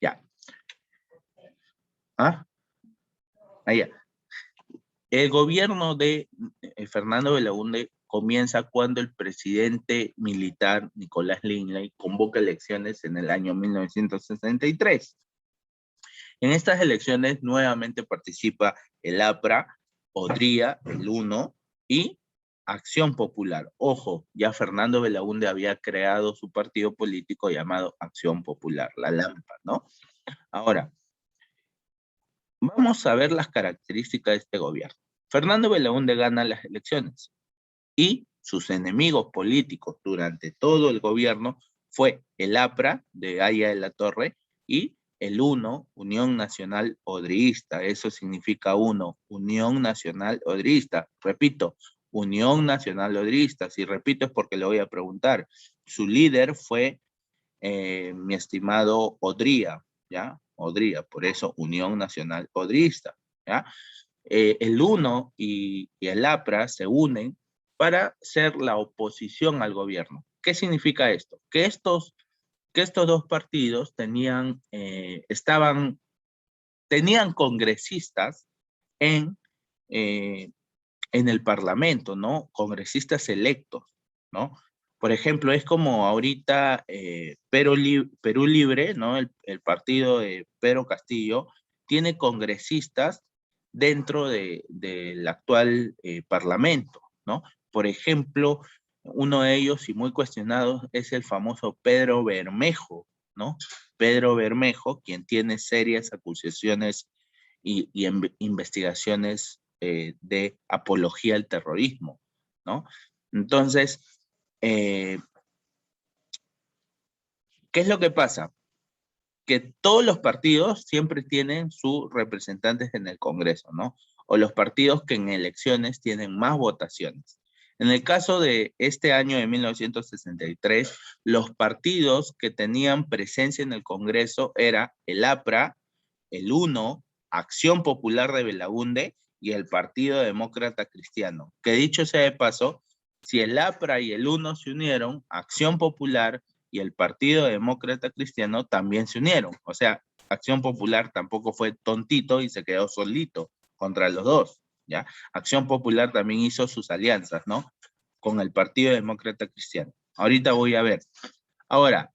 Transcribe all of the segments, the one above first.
Ya. ¿Ah? Allá. El gobierno de Fernando Belaúnde comienza cuando el presidente militar Nicolás Linley convoca elecciones en el año 1963. En estas elecciones nuevamente participa el APRA, Odría, el UNO y Acción Popular. Ojo, ya Fernando Belaúnde había creado su partido político llamado Acción Popular, la LAMPA, ¿no? Ahora, vamos a ver las características de este gobierno. Fernando Belaúnde gana las elecciones y sus enemigos políticos durante todo el gobierno fue el APRA de Haya de la Torre y el UNO, Unión Nacional Odrista. Eso significa UNO, Unión Nacional Odrista. Repito, Unión Nacional Odrista. Si repito es porque le voy a preguntar. Su líder fue mi estimado Odría, ¿ya? Odría, por eso Unión Nacional Odrista, ¿ya? El UNO y el APRA se unen para ser la oposición al gobierno. ¿Qué significa esto? Que estos dos partidos tenían congresistas en, eh, en el Parlamento, ¿no? Congresistas electos, ¿no? Por ejemplo, es como ahorita Perú Libre, ¿no? El partido de Pedro Castillo tiene congresistas dentro del actual Parlamento, ¿no? Por ejemplo, uno de ellos y muy cuestionado es el famoso Pedro Bermejo, ¿no? Pedro Bermejo, quien tiene serias acusaciones y investigaciones de apología al terrorismo, ¿no? Entonces, ¿qué es lo que pasa? Que todos los partidos siempre tienen sus representantes en el Congreso, ¿no? O los partidos que en elecciones tienen más votaciones. En el caso de este año de 1963, los partidos que tenían presencia en el Congreso era el APRA, el UNO, Acción Popular de Belaúnde y el Partido Demócrata Cristiano. Que dicho sea de paso, si el APRA y el UNO se unieron, Acción Popular y el Partido Demócrata Cristiano también se unieron. O sea, Acción Popular tampoco fue tontito y se quedó solito contra los dos, ¿ya? Acción Popular también hizo sus alianzas, ¿no? Con el Partido Demócrata Cristiano. Ahorita voy a ver. Ahora,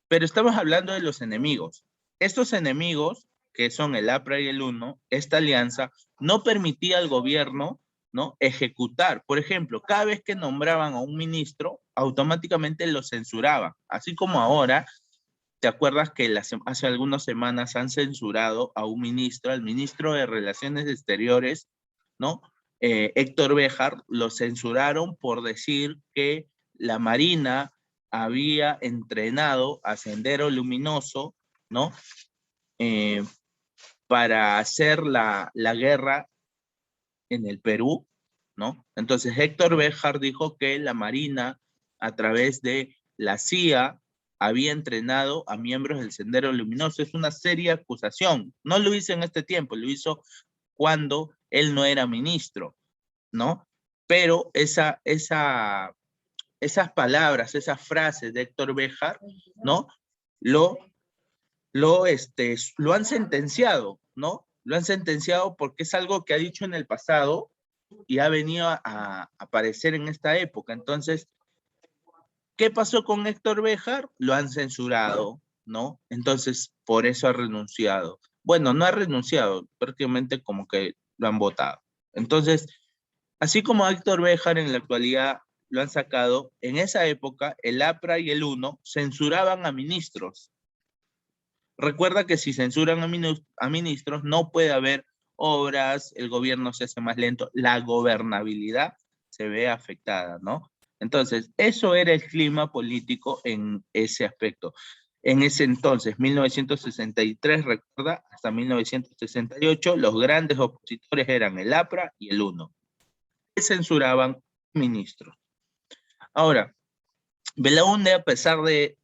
pero estamos hablando de los enemigos. Estos enemigos, que son el APRA y el UNO, esta alianza no permitía al gobierno, ¿no?, ejecutar. Por ejemplo, cada vez que nombraban a un ministro, automáticamente lo censuraban. Así como ahora, ¿te acuerdas que hace algunas semanas han censurado a un ministro, al ministro de Relaciones Exteriores, ¿no? Héctor Béjar, lo censuraron por decir que la Marina había entrenado a Sendero Luminoso, ¿no? Eh, para hacer la guerra en el Perú, ¿no? Entonces Héctor Béjar dijo que la Marina, a través de la CIA, había entrenado a miembros del Sendero Luminoso. Es una seria acusación. No lo hizo en este tiempo, lo hizo cuando él no era ministro, ¿no? Pero esas palabras, esas frases de Héctor Béjar, ¿no? Lo, lo han sentenciado, ¿no? Lo han sentenciado porque es algo que ha dicho en el pasado y ha venido a aparecer en esta época. Entonces, ¿qué pasó con Héctor Béjar? Lo han censurado, ¿no? Entonces, por eso ha renunciado. Bueno, no ha renunciado, prácticamente como que lo han votado. Entonces, así como a Héctor Béjar en la actualidad lo han sacado, en esa época el APRA y el UNO censuraban a ministros. Recuerda que si censuran a ministros no puede haber obras, el gobierno se hace más lento, la gobernabilidad se ve afectada, ¿no? Entonces, eso era el clima político en ese aspecto. En ese entonces, 1963, recuerda, hasta 1968, los grandes opositores eran el APRA y el UNO, que censuraban ministros. Ahora, Belaúnde, a pesar de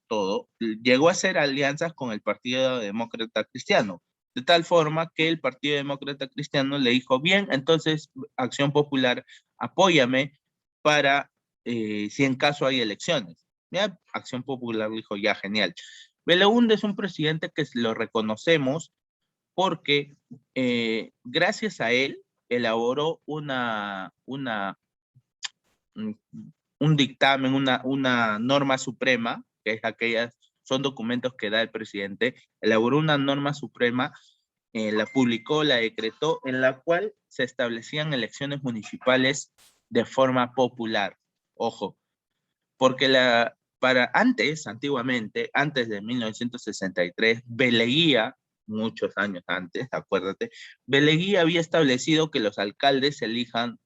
todo, llegó a hacer alianzas con el Partido Demócrata Cristiano, de tal forma que el Partido Demócrata Cristiano le dijo, bien, entonces Acción Popular, apóyame para si en caso hay elecciones. ¿Ya? Acción Popular dijo, ya, genial. Belaúnde es un presidente que lo reconocemos porque gracias a él elaboró un, un dictamen, una norma suprema, que es aquellas, son documentos que da el presidente, elaboró una norma suprema, la publicó, la decretó, en la cual se establecían elecciones municipales de forma popular. Ojo, porque para antes, antiguamente, antes de 1963, Beleguía, muchos años antes, acuérdate, Beleguía había establecido que los alcaldes elijan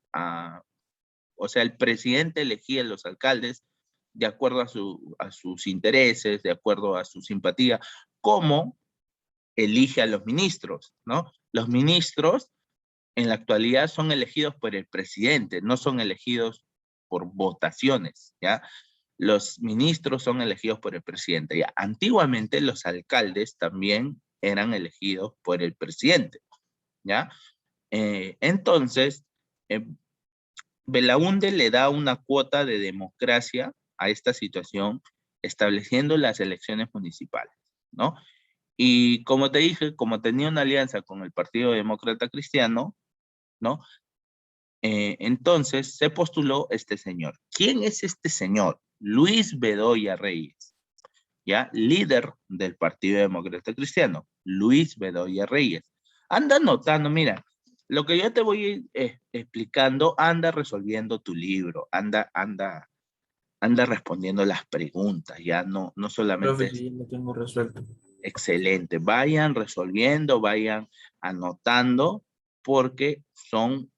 o sea, el presidente elegía a los alcaldes de acuerdo a sus intereses, de acuerdo a su simpatía, como elige a los ministros, ¿no? Los ministros en la actualidad son elegidos por el presidente, no son elegidos por votaciones, ¿ya? Los ministros son elegidos por el presidente, ¿ya? Antiguamente los alcaldes también eran elegidos por el presidente, ¿ya? Entonces, eh, Belaúnde le da una cuota de democracia a esta situación, estableciendo las elecciones municipales, ¿no? Y como te dije, como tenía una alianza con el Partido Demócrata Cristiano, ¿no? Entonces se postuló este señor. ¿Quién es este señor? Luis Bedoya Reyes, ¿ya? Líder del Partido Demócrata Cristiano, Luis Bedoya Reyes. Anda anotando, mira, lo que yo te voy explicando, anda resolviendo tu libro, anda respondiendo las preguntas, ya no Profe, solamente es sí, lo tengo resuelto. excelente, vayan resolviendo, vayan anotando, porque son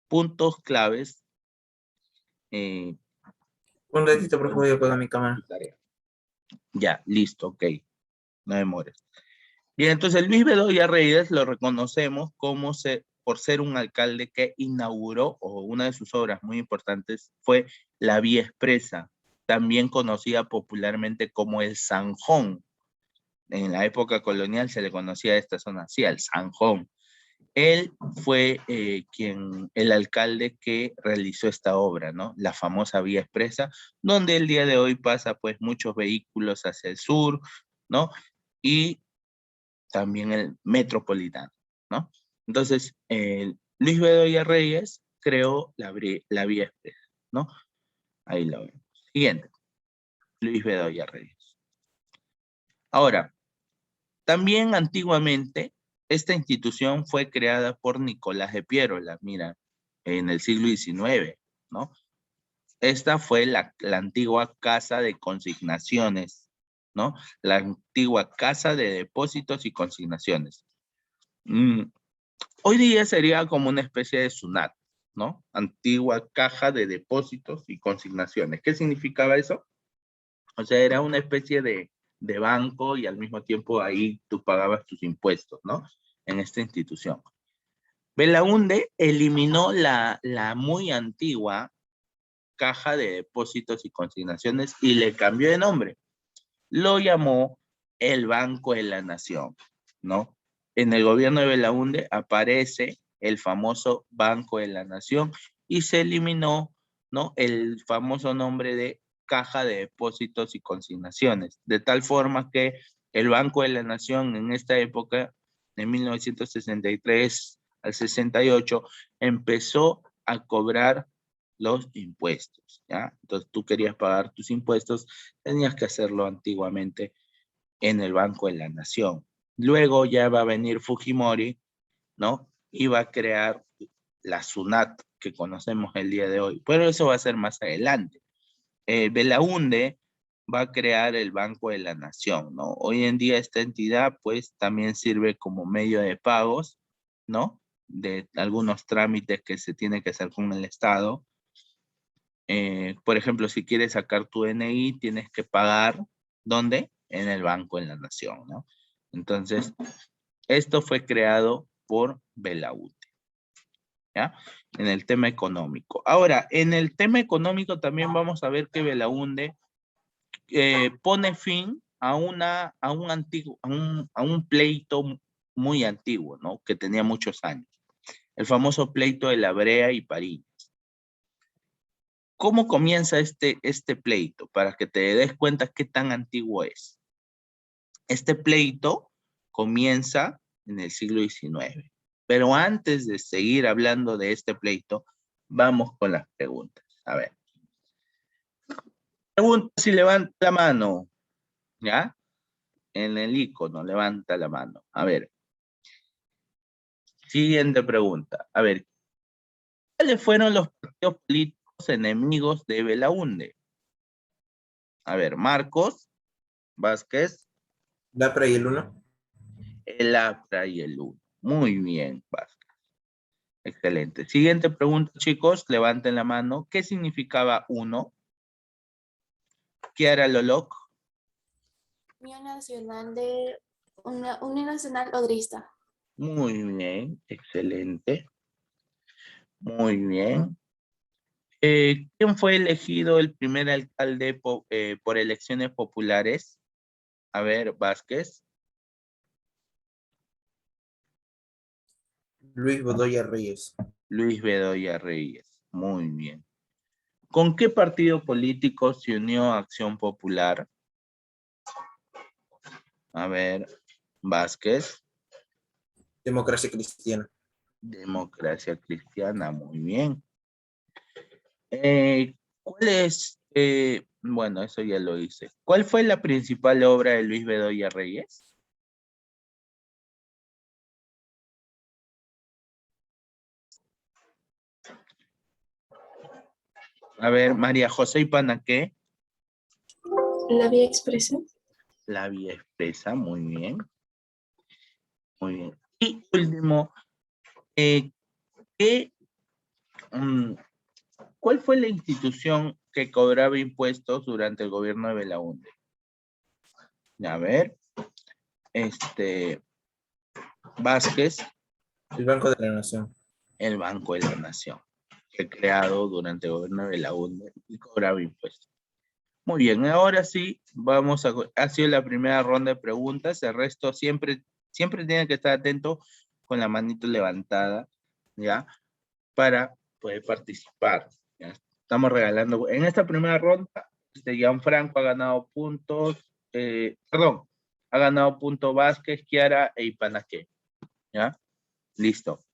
puntos claves. eh, Un ratito, profe, voy a apagar mi cámara. tu tarea. Ya, listo, ok, no demores. Bien, entonces Luis Bedoya Reyes lo reconocemos por ser un alcalde que inauguró, o una de sus obras muy importantes fue la Vía Expresa, también conocida popularmente como el Zanjón. En la época colonial se le conocía a esta zona así, el Zanjón. Él fue el alcalde que realizó esta obra, ¿no? La famosa Vía Expresa, donde el día de hoy pasa pues muchos vehículos hacia el sur, ¿no? Y también el metropolitano, ¿no? Entonces, Luis Bedoya Reyes creó la Vía Expresa, ¿no? Ahí lo vemos. Siguiente, Luis Bedoya Reyes. Ahora, también antiguamente, esta institución fue creada por Nicolás de Piérola, mira, en el siglo XIX, ¿no? Esta fue la antigua casa de consignaciones, ¿no? La antigua casa de depósitos y consignaciones. Mm, Hoy día sería como una especie de SUNAT, ¿no? Antigua caja de depósitos y consignaciones. ¿Qué significaba eso? O sea, era una especie de banco y al mismo tiempo ahí tú pagabas tus impuestos, ¿no? En esta institución. Belaúnde eliminó la muy antigua caja de depósitos y consignaciones y le cambió de nombre. Lo llamó el Banco de la Nación, ¿no? En el gobierno de Belaúnde aparece el famoso Banco de la Nación y se eliminó, ¿no? El famoso nombre de Caja de Depósitos y Consignaciones, de tal forma que el Banco de la Nación en esta época, de 1963 al 68, empezó a cobrar los impuestos, ¿ya? Entonces tú querías pagar tus impuestos, tenías que hacerlo antiguamente en el Banco de la Nación. Luego ya va a venir Fujimori, ¿no? Y va a crear la SUNAT que conocemos el día de hoy, pero eso va a ser más adelante. Belaúnde va a crear el Banco de la Nación, ¿no? Hoy en día esta entidad pues también sirve como medio de pagos, ¿no? De algunos trámites que se tiene que hacer con el Estado. Por ejemplo, si quieres sacar tu DNI, tienes que pagar, ¿dónde? En el Banco de la Nación, ¿no? Entonces, esto fue creado por Belaúnde, ¿ya? En el tema económico. Ahora, en el tema económico también vamos a ver que Belaúnde pone fin a un pleito muy antiguo, ¿no? Que tenía muchos años. El famoso pleito de la Brea y París. ¿Cómo comienza este pleito? Para que te des cuenta qué tan antiguo es. Este pleito comienza en el siglo XIX. Pero antes de seguir hablando de este pleito, vamos con las preguntas. A ver. Pregunta si levanta la mano, ¿ya? En el icono, levanta la mano. A ver. Siguiente pregunta. A ver. ¿Cuáles fueron los partidos políticos enemigos de Belaúnde? A ver, Marcos, Vázquez, La y el 1. el APRA y el UNO. Muy bien, Vázquez. Excelente. Siguiente pregunta, chicos. Levanten la mano. ¿Qué significaba UNO? Kiara Loloc. Unión Nacional Odrista. Muy bien, excelente. Muy bien. ¿Quién fue elegido el primer alcalde por elecciones populares? A ver, Vázquez. Luis Bedoya Reyes. Luis Bedoya Reyes. Muy bien. ¿Con qué partido político se unió Acción Popular? A ver, Vázquez. Democracia Cristiana. Democracia Cristiana, muy bien. ¿Cuál es? Bueno, eso ya lo hice. ¿Cuál fue la principal obra de Luis Bedoya Reyes? A ver, María José Ipanaqué. La Vía Expresa. La Vía Expresa, muy bien. Muy bien. Y último, ¿cuál fue la institución que cobraba impuestos durante el gobierno de Belaúnde? A ver, Vázquez. El Banco de la Nación. El Banco de la Nación, que creado durante el gobierno de Belaúnde y cobraba impuestos. Muy bien, ahora sí, ha sido la primera ronda de preguntas. El resto siempre tienen que estar atentos con la manito levantada, ¿ya? Para poder participar, ¿ya? Estamos regalando, en esta primera ronda, Gianfranco ha ganado puntos, ha ganado punto Vázquez, Kiara e Ipanaqué, ¿ya? Listo.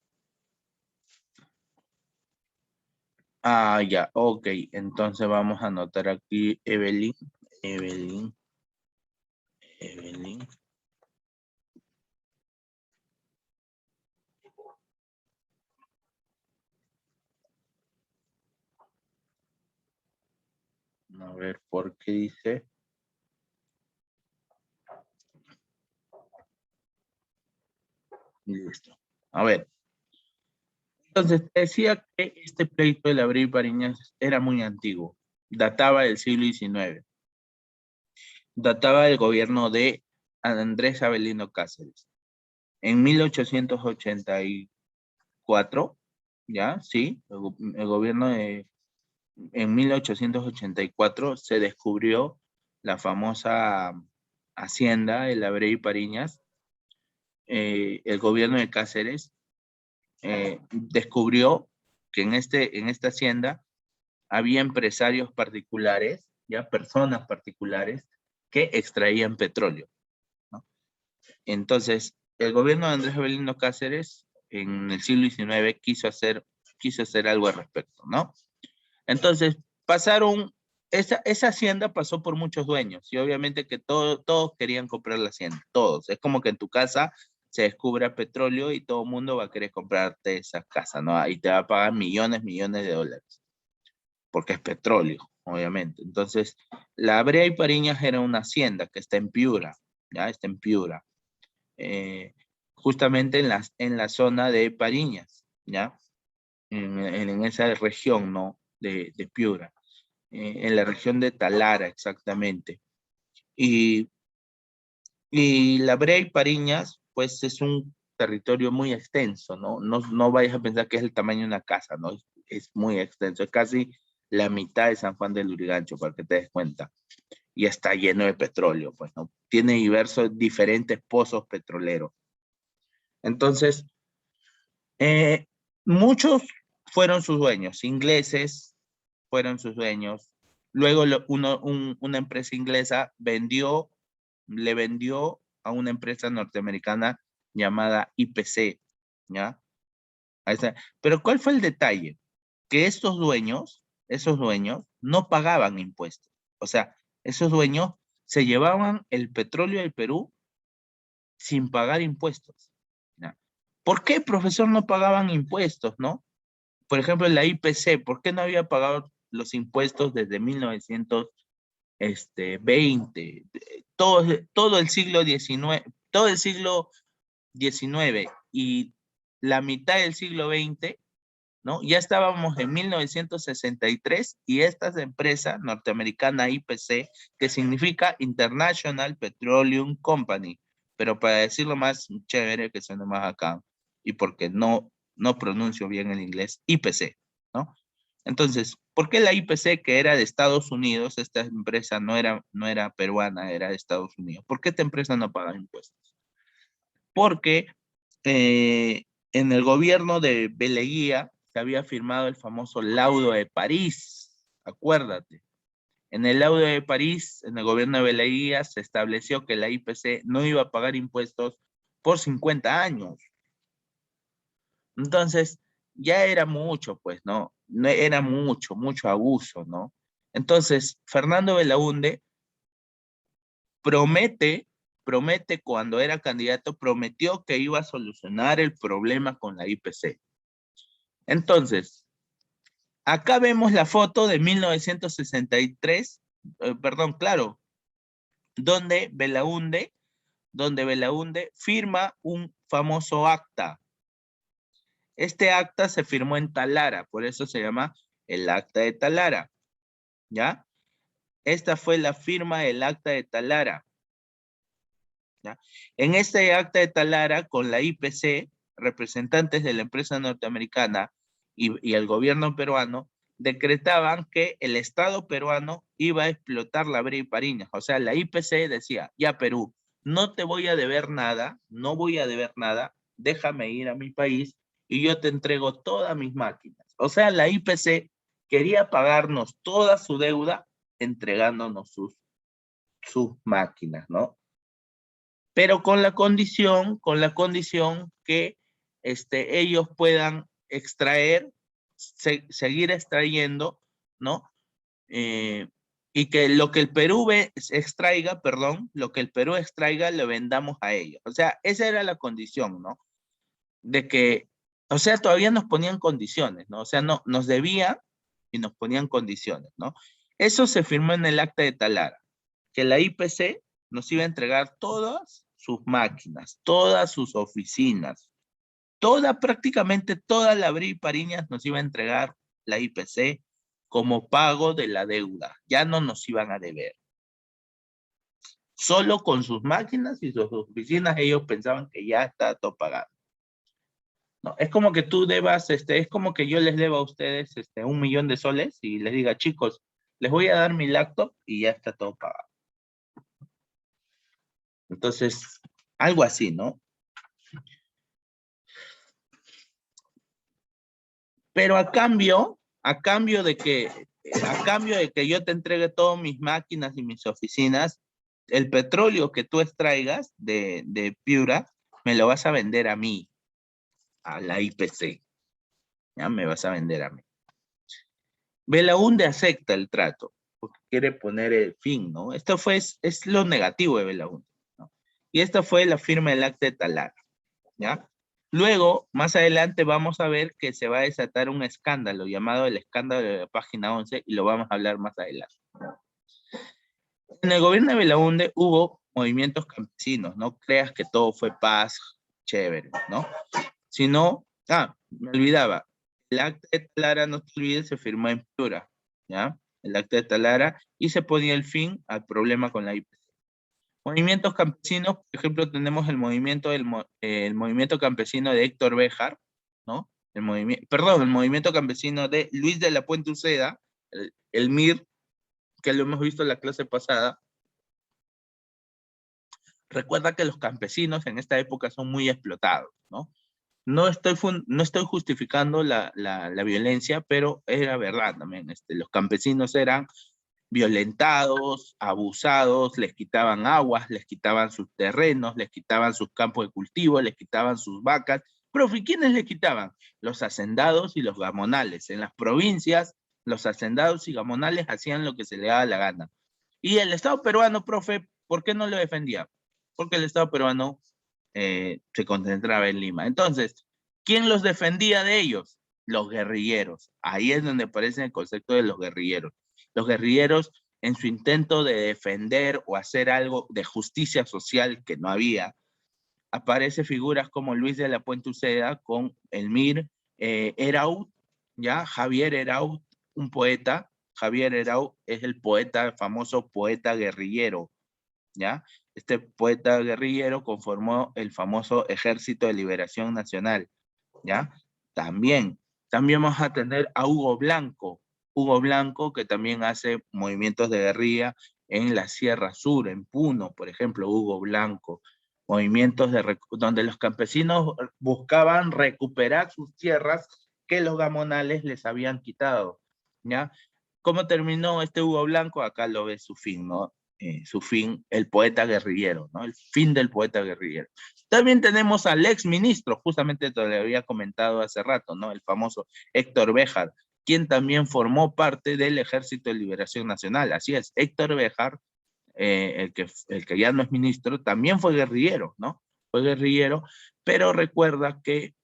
Ah, ya, ok. Entonces vamos a anotar aquí Evelyn. A ver, ¿por qué dice? Listo. A ver. Entonces, te decía que este pleito de Abreu y Pariñas era muy antiguo. Databa del siglo XIX. Databa del gobierno de Andrés Avelino Cáceres. En 1884, ¿ya? Sí, el gobierno en 1884 se descubrió la famosa hacienda, el Abreu y Pariñas. El gobierno de Cáceres descubrió que en esta hacienda había empresarios particulares, ya personas particulares, que extraían petróleo, ¿no? Entonces, el gobierno de Andrés Avelino Cáceres en el siglo XIX quiso hacer algo al respecto, ¿no? Entonces, esa hacienda pasó por muchos dueños y obviamente que todos querían comprar la hacienda, todos. Es como que en tu casa se descubra petróleo y todo el mundo va a querer comprarte esa casa, ¿no? Y te va a pagar millones de dólares, porque es petróleo, obviamente. Entonces, la Brea y Pariñas era una hacienda que está en Piura, ¿ya? Está en Piura. Justamente en la zona de Pariñas, ¿ya? En esa región, ¿no? De Piura, en la región de Talara, exactamente. Y la Brea y Pariñas, pues es un territorio muy extenso, ¿no? No vayas a pensar que es el tamaño de una casa, ¿no? Es muy extenso, es casi la mitad de San Juan del Lurigancho, para que te des cuenta. Y está lleno de petróleo, pues, ¿no? Tiene diferentes pozos petroleros. Entonces, muchos fueron sus dueños, ingleses fueron sus dueños. Luego una empresa inglesa le vendió a una empresa norteamericana llamada IPC, ¿ya? Ahí está. Pero ¿cuál fue el detalle? Que esos dueños no pagaban impuestos. O sea, esos dueños se llevaban el petróleo del Perú sin pagar impuestos, ¿ya? ¿Por qué, profesor, no pagaban impuestos, no? Por ejemplo, la IPC, ¿por qué no había pagado los impuestos desde 1920? Todo el siglo XIX, todo el siglo XIX y la mitad del siglo XX, ¿no? Ya estábamos en 1963 y esta empresa norteamericana IPC, que significa International Petroleum Company, pero para decirlo más chévere, que suene más acá, y porque no pronuncio bien el inglés, IPC, ¿no? Entonces, ¿por qué la IPC, que era de Estados Unidos, esta empresa no era peruana, era de Estados Unidos? ¿Por qué esta empresa no paga impuestos? Porque en el gobierno de Beleguía se había firmado el famoso Laudo de París, acuérdate. En el Laudo de París, en el gobierno de Beleguía, se estableció que la IPC no iba a pagar impuestos por 50 años. Entonces, ya era mucho, pues, ¿no? Era mucho abuso, ¿no? Entonces, Fernando Belaúnde promete cuando era candidato, prometió que iba a solucionar el problema con la IPC. Entonces, acá vemos la foto de 1963, perdón, claro, donde Belaúnde firma un famoso acta. Este acta se firmó en Talara, por eso se llama el acta de Talara, ¿ya? Esta fue la firma del acta de Talara, ¿ya? En este acta de Talara, con la IPC, representantes de la empresa norteamericana y el gobierno peruano decretaban que el Estado peruano iba a explotar la Brea y Pariñas. O sea, la IPC decía, ya Perú, no te voy a deber nada, no voy a deber nada, déjame ir a mi país y yo te entrego todas mis máquinas. O sea, la IPC quería pagarnos toda su deuda entregándonos sus máquinas, ¿no? Pero con la condición que ellos puedan extraer, seguir extrayendo, ¿no? Y que lo que el Perú extraiga, le vendamos a ellos. O sea, esa era la condición, ¿no? De que, o sea, todavía nos ponían condiciones, ¿no? O sea, no, nos debían y nos ponían condiciones, ¿no? Eso se firmó en el acta de Talara, que la IPC nos iba a entregar todas sus máquinas, todas sus oficinas, prácticamente toda la Brea y Pariñas nos iba a entregar la IPC como pago de la deuda. Ya no nos iban a deber. Solo con sus máquinas y sus oficinas ellos pensaban que ya está todo pagado. No, es como que tú debas, es como que yo les deba a ustedes 1.000.000 de soles y les diga, chicos, les voy a dar mi laptop y ya está todo pagado. Entonces, algo así, ¿no? Pero a cambio de que yo te entregue todas mis máquinas y mis oficinas, el petróleo que tú extraigas de Piura, me lo vas a vender a mí, a la IPC. Ya me vas a vender a mí. Belaúnde acepta el trato, porque quiere poner el fin, ¿no? Esto es lo negativo de Belaúnde, ¿no? Y esta fue la firma del acta de Talara, ¿ya? Luego, más adelante vamos a ver que se va a desatar un escándalo llamado el escándalo de la página 11 y lo vamos a hablar más adelante. En el gobierno de Belaúnde hubo movimientos campesinos, no creas que todo fue paz, chévere, ¿no? Sino, me olvidaba, el acta de Talara, no te olvides, se firmó en Piura, ¿ya? El acta de Talara y se ponía el fin al problema con la IPC. Movimientos campesinos, por ejemplo, tenemos el movimiento campesino de Héctor Béjar, ¿no? El movimiento campesino de Luis de la Puente Uceda, el MIR, que lo hemos visto en la clase pasada. Recuerda que los campesinos en esta época son muy explotados, ¿no? No estoy justificando la violencia, pero era verdad también. Los campesinos eran violentados, abusados, les quitaban aguas, les quitaban sus terrenos, les quitaban sus campos de cultivo, les quitaban sus vacas. Profe, ¿quiénes les quitaban? Los hacendados y los gamonales. En las provincias, los hacendados y gamonales hacían lo que se le daba la gana. Y el Estado peruano, profe, ¿por qué no lo defendía? Porque el Estado peruano se concentraba en Lima. Entonces, ¿quién los defendía de ellos? Los guerrilleros. Ahí es donde aparece el concepto de los guerrilleros. Los guerrilleros, en su intento de defender o hacer algo de justicia social que no había, aparece figuras como Luis de la Puente Uceda con Elmir Eraut, ¿ya? Javier Eraut, un poeta. Javier Eraut es el poeta, el famoso poeta guerrillero, ¿ya? Este poeta guerrillero conformó el famoso Ejército de Liberación Nacional, ¿ya? También vamos a tener a Hugo Blanco, que también hace movimientos de guerrilla en la Sierra Sur, en Puno, por ejemplo, Hugo Blanco, movimientos donde los campesinos buscaban recuperar sus tierras que los gamonales les habían quitado, ¿ya? ¿Cómo terminó este Hugo Blanco? Acá lo ve su fin, ¿no? Su fin, el poeta guerrillero, ¿no? El fin del poeta guerrillero. También tenemos al ex ministro, justamente te lo había comentado hace rato, ¿no? El famoso Héctor Béjar, quien también formó parte del Ejército de Liberación Nacional. Así es, Héctor Béjar, el que ya no es ministro, también fue guerrillero, ¿no? Fue guerrillero, pero recuerda que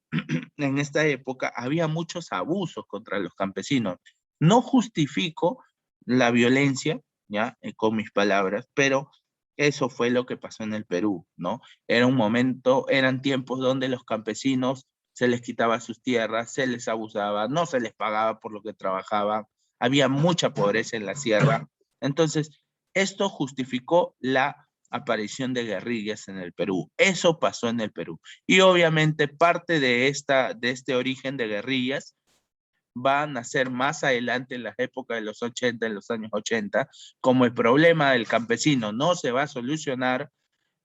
en esta época había muchos abusos contra los campesinos. No justifico la violencia, ¿ya? Con mis palabras, pero eso fue lo que pasó en el Perú, ¿no? Era un momento, eran tiempos donde los campesinos se les quitaba sus tierras, se les abusaba, no se les pagaba por lo que trabajaban, había mucha pobreza en la sierra. Entonces, esto justificó la aparición de guerrillas en el Perú. Eso pasó en el Perú. Y obviamente parte de este origen de guerrillas va a nacer más adelante en las épocas de los 80, en los años 80, como el problema del campesino no se va a solucionar,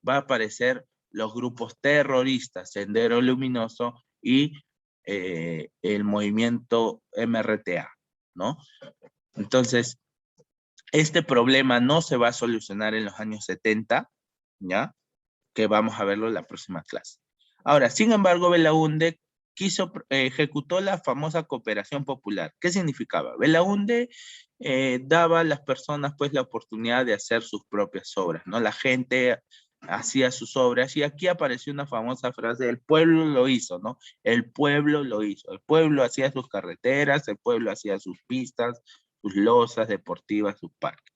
va a aparecer los grupos terroristas, Sendero Luminoso y el movimiento MRTA, ¿no? Entonces, este problema no se va a solucionar en los años 70, ¿ya? Que vamos a verlo en la próxima clase. Ahora, sin embargo, Belaúnde ejecutó la famosa cooperación popular. ¿Qué significaba? Belaúnde daba a las personas pues la oportunidad de hacer sus propias obras, ¿no? La gente hacía sus obras y aquí apareció una famosa frase, el pueblo lo hizo, ¿no? El pueblo lo hizo, el pueblo hacía sus carreteras, el pueblo hacía sus pistas, sus losas deportivas, sus parques.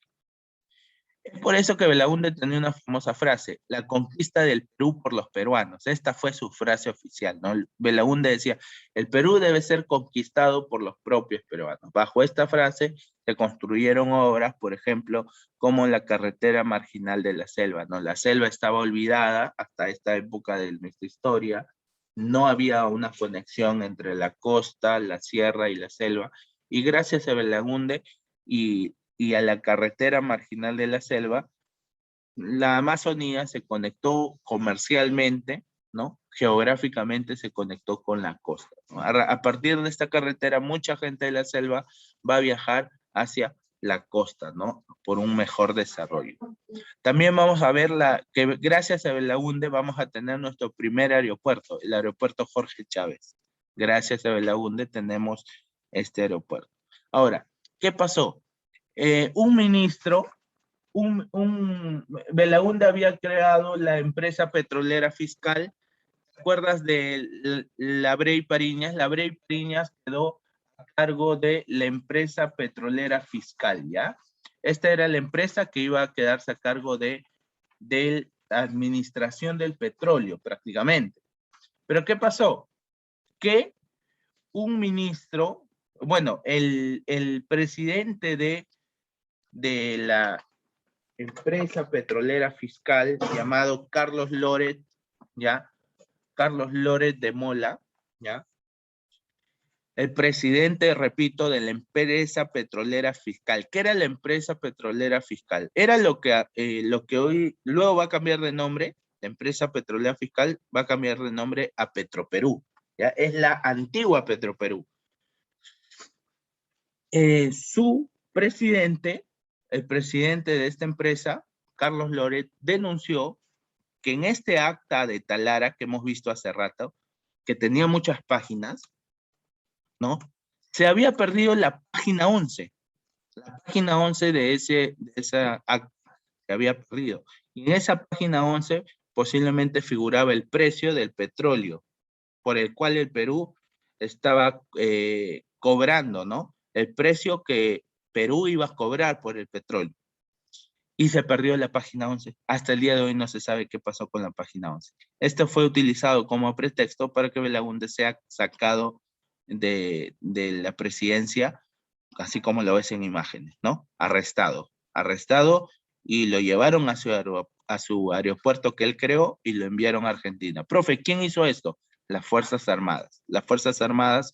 Es por eso que Belaúnde tenía una famosa frase, la conquista del Perú por los peruanos. Esta fue su frase oficial, ¿no? Belaúnde decía, el Perú debe ser conquistado por los propios peruanos. Bajo esta frase se construyeron obras, por ejemplo, como la carretera marginal de la selva, ¿no? La selva estaba olvidada hasta esta época de nuestra historia. No había una conexión entre la costa, la sierra y la selva. Y gracias a Belaúnde y a la carretera marginal de la selva, la Amazonía se conectó comercialmente, ¿no? Geográficamente se conectó con la costa, ¿no? A partir de esta carretera, mucha gente de la selva va a viajar hacia la costa, ¿no? Por un mejor desarrollo. También vamos a ver que gracias a Belaúnde vamos a tener nuestro primer aeropuerto, el aeropuerto Jorge Chávez. Gracias a Belaúnde tenemos este aeropuerto. Ahora, ¿qué pasó? Un ministro, Belaúnde había creado la empresa petrolera fiscal. ¿Te acuerdas de la Brey Pariñas? La Brey Pariñas quedó a cargo de la empresa petrolera fiscal, ¿ya? Esta era la empresa que iba a quedarse a cargo de la administración del petróleo, prácticamente. ¿Pero qué pasó? Que un ministro, bueno, el presidente de la empresa petrolera fiscal llamado Carlos Loret, ¿ya? Carlos Loret de Mola, ¿ya? El presidente, repito, de la empresa petrolera fiscal. ¿Qué era la empresa petrolera fiscal? Era lo que hoy, luego va a cambiar de nombre, la empresa petrolera fiscal va a cambiar de nombre a Petroperú, ¿ya? Es la antigua Petroperú. Su presidente el presidente de esta empresa, Carlos Loret, denunció que en este acta de Talara que hemos visto hace rato, que tenía muchas páginas, ¿no? Se había perdido la página 11. La página 11 de esa acta se había perdido. Y en esa página 11 posiblemente figuraba el precio del petróleo por el cual el Perú estaba cobrando, ¿no? El precio que Perú iba a cobrar por el petróleo. Y se perdió la página 11. Hasta el día de hoy no se sabe qué pasó con la página 11. Esto fue utilizado como pretexto para que Belaúnde sea sacado de la presidencia, así como lo ves en imágenes, ¿no? Arrestado y lo llevaron a su aeropuerto que él creó y lo enviaron a Argentina. Profe, ¿quién hizo esto? Las Fuerzas Armadas. Las Fuerzas Armadas,